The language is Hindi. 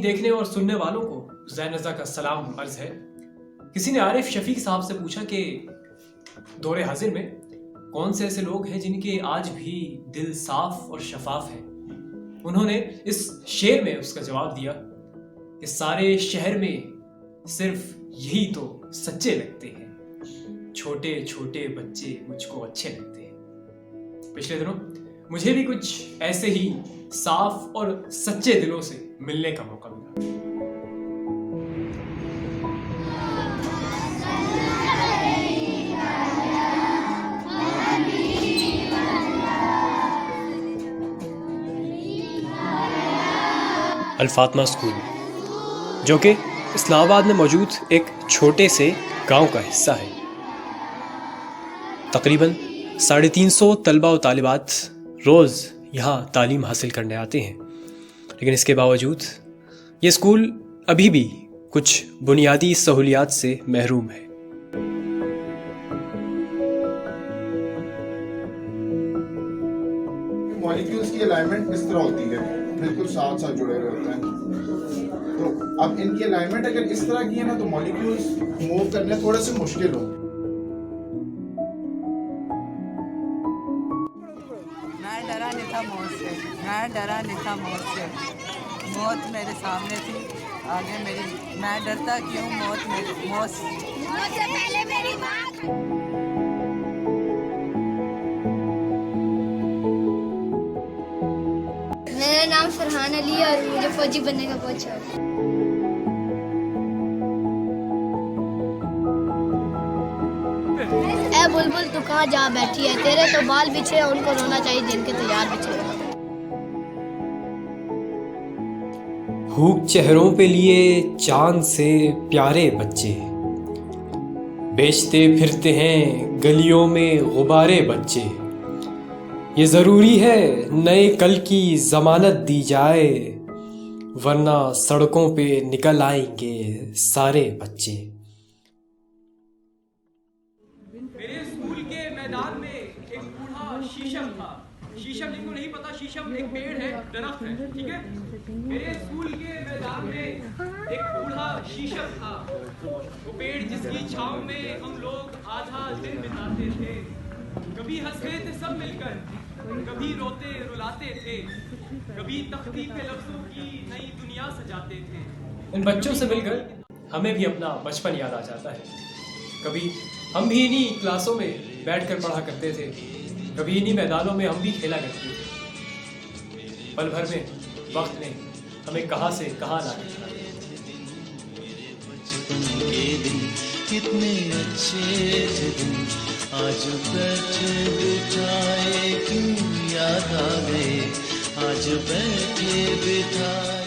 देखने और सुनने वालों को ज़ैन रज़ा का सलाम अर्ज है। किसी ने आरिफ शफीक साहब से पूछा कि दौरे हाजिर में कौन से ऐसे लोग हैं जिनके आज भी दिल साफ और शफाफ है। उन्होंने इस शेर में उसका जवाब दिया कि सारे शहर में सिर्फ यही तो सच्चे लगते हैं, छोटे छोटे बच्चे मुझको अच्छे लगते हैं। पिछले दिनों मुझे भी कुछ ऐसे ही साफ और सच्चे दिलों से मिलने का मौका मिला। अल फातिमा स्कूल, जो कि इस्लामाबाद में मौजूद एक छोटे से गांव का हिस्सा है। तकरीबन 350 तलबा और तालिबात रोज़ यहाँ तालीम हासिल करने आते हैं, लेकिन इसके बावजूद ये स्कूल अभी भी कुछ बुनियादी सहूलियात से महरूम है। मॉलिक्यूल्स की अलाइनमेंट इस तरह होती है, बिल्कुल साथ साथ जुड़े हुए होते हैं। तो अब इनकी अलाइनमेंट अगर इस तरह की है ना, तो मॉलिक्यूल्स मूव करने थोड़े से मुश्किल होंगे। मैं डरा नहीं था मौत से, मैं डरा नहीं था मौत से। मौत मेरे सामने थी, आगे मेरी, मैं डरता क्यों मौत से पहले मेरी बात। मेरा नाम फरहान अली है और मुझे फौजी बनने का बहुत शौक है। ए बुलबुल तू कहाँ जा बैठी है, तेरे तो बाल बिछे हैं, उनको रोना चाहिए जिनके तो याद बिछे। भूख चेहरों पे लिए चांद से प्यारे बच्चे, बेचते फिरते हैं गलियों में गुब्बारे बच्चे। ये ज़रूरी है नए कल की ज़मानत दी जाए, वरना सड़कों पे निकल आएंगे सारे बच्चे। मेरे स्कूल के मैदान में एक बूढ़ा शीशम था। शीशम जिनको नहीं पता, शीशम एक पेड़ है, दरख्त है, ठीक है। मेरे स्कूल के मैदान में एक बूढ़ा शीशम था, वो पेड़ जिसकी छांव में हम लोग आधा दिन बिताते थे। कभी हंसते थे सब मिलकर, कभी रोते रुलाते थे, कभी तख्ती पे लफ्जों की नई दुनिया सजाते थे। इन बच्चों से मिलकर हमें भी अपना बचपन याद आ जाता है। कभी हम भी इन्हीं क्लासों में बैठकर पढ़ा करते थे, कभी इन्हीं मैदानों में हम भी खेला करते थे। पल भर में वक्त ने हमें कहाँ से कहाँ ला दिया। कितने अच्छे थे दिन, आज बैठे बिठाए क्यों याद आ गए, आज बैठे बिठाए।